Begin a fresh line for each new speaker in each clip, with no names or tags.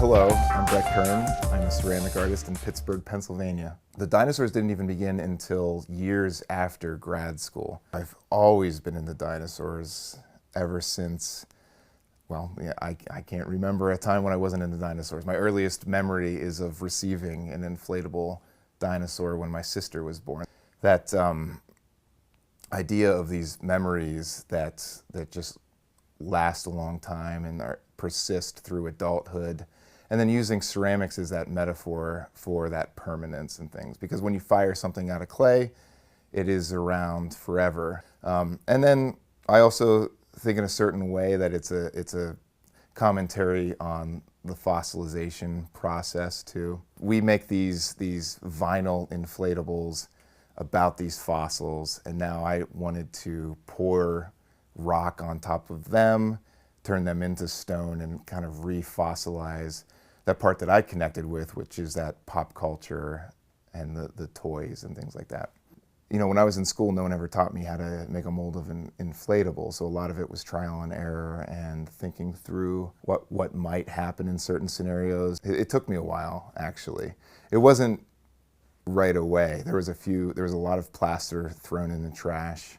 Hello, I'm Brett Kern. I'm a ceramic artist in Pittsburgh, Pennsylvania. The Dinosaurs didn't even begin until years after grad school. I've always been into dinosaurs ever since, well, yeah, I can't remember a time when I wasn't into dinosaurs. My earliest memory is of receiving an inflatable dinosaur when my sister was born. That idea of these memories that just last a long time and persist through adulthood, and then using ceramics as that metaphor for that permanence and things. Because when you fire something out of clay, it is around forever. And then I also think in a certain way that it's a commentary on the fossilization process too. We make these vinyl inflatables about these fossils, and now I wanted to pour rock on top of them, turn them into stone, and kind of re-fossilize that part that I connected with, which is that pop culture and the toys and things like that. You know, when I was in school, no one ever taught me how to make a mold of an inflatable, so a lot of it was trial and error and thinking through what might happen in certain scenarios. It took me a while, actually. It wasn't right away. There was a lot of plaster thrown in the trash.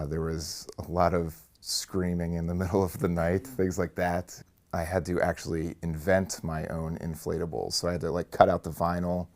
There was a lot of screaming in the middle of the night, things like that. I had to actually invent my own inflatables. So I had to like cut out the vinyl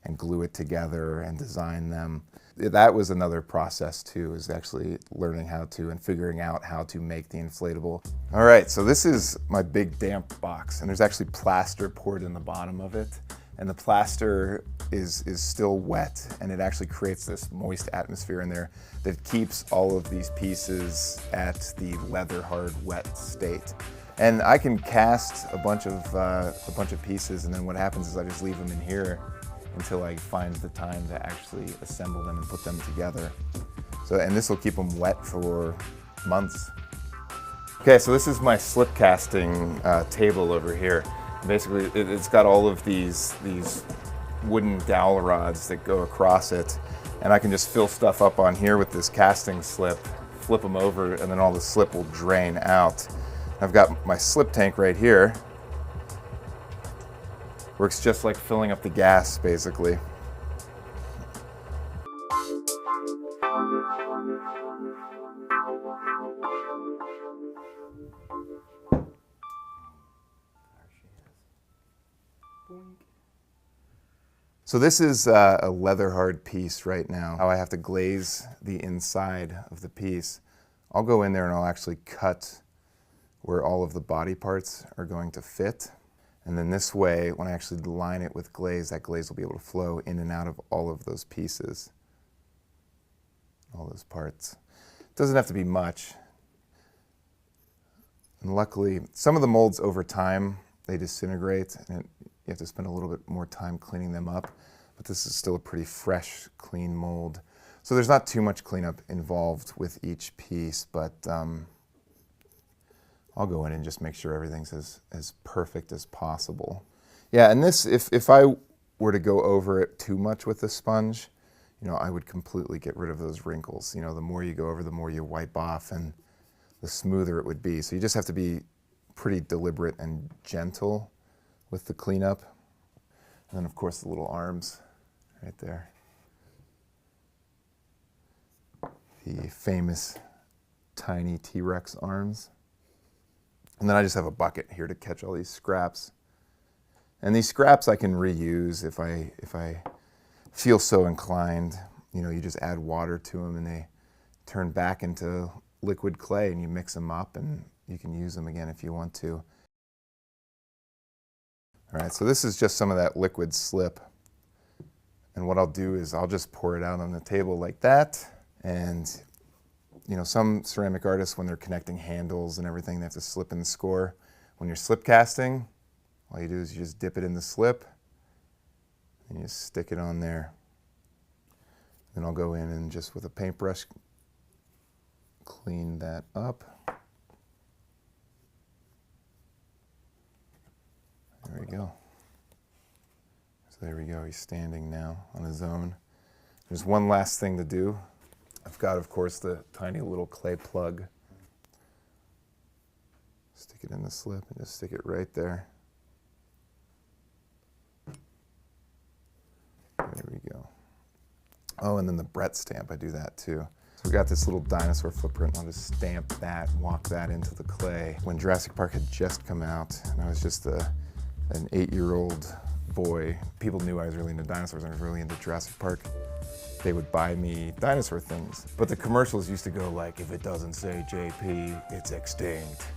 and glue it together and design them. That was another process too, is actually learning how to and figuring out how to make the inflatable. All right, so this is my big damp box, and there's actually plaster poured in the bottom of it. And the plaster is still wet, and it actually creates this moist atmosphere in there that keeps all of these pieces at the leather hard wet state. And I can cast a bunch of pieces, and then what happens is I just leave them in here until I find the time to actually assemble them and put them together. So, and this will keep them wet for months. Okay, so this is my slip casting table over here. Basically, it's got all of these wooden dowel rods that go across it, and I can just fill stuff up on here with this casting slip, flip them over, and then all the slip will drain out. I've got my slip tank right here. Works just like filling up the gas, basically. So this is a leather hard piece right now. How I have to glaze the inside of the piece. I'll go in there and I'll actually cut where all of the body parts are going to fit. And then this way, when I actually line it with glaze, that glaze will be able to flow in and out of all of those pieces, all those parts. It doesn't have to be much. And luckily, some of the molds over time, they disintegrate, and you have to spend a little bit more time cleaning them up, but this is still a pretty fresh, clean mold. So there's not too much cleanup involved with each piece, but I'll go in and just make sure everything's as perfect as possible. Yeah, and this, if I were to go over it too much with the sponge, you know, I would completely get rid of those wrinkles. You know, the more you go over, the more you wipe off, and the smoother it would be. So you just have to be pretty deliberate and gentle with the cleanup. And then of course the little arms right there. The famous tiny T-Rex arms. And then I just have a bucket here to catch all these scraps. And these scraps I can reuse if I feel so inclined. You know, you just add water to them and they turn back into liquid clay, and you mix them up and you can use them again if you want to. All right, so this is just some of that liquid slip. And what I'll do is I'll just pour it out on the table like that. And you know, some ceramic artists, when they're connecting handles and everything, they have to slip in the score. When you're slip casting, all you do is you just dip it in the slip and you just stick it on there. Then I'll go in and just with a paintbrush clean that up. There we go. So there we go, he's standing now on his own. There's one last thing to do. I've got, of course, the tiny little clay plug. Stick it in the slip and just stick it right there. Oh, and then the Brett stamp, I do that too. So we got this little dinosaur footprint. I'll just stamp that, walk that into the clay. When Jurassic Park had just come out, and I was just an 8-year-old boy, people knew I was really into dinosaurs and I was really into Jurassic Park. They would buy me dinosaur things. But the commercials used to go like, if it doesn't say JP, it's extinct.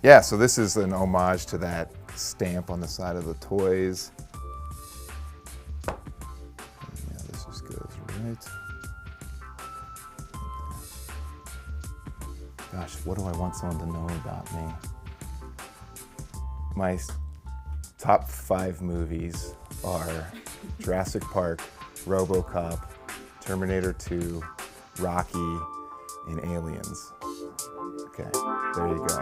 Yeah, so this is an homage to that stamp on the side of the toys. Yeah, this just goes right. Gosh, what do I want someone to know about me? My top 5 movies are Jurassic Park, RoboCop, Terminator 2, Rocky, and Aliens. Okay, there you go.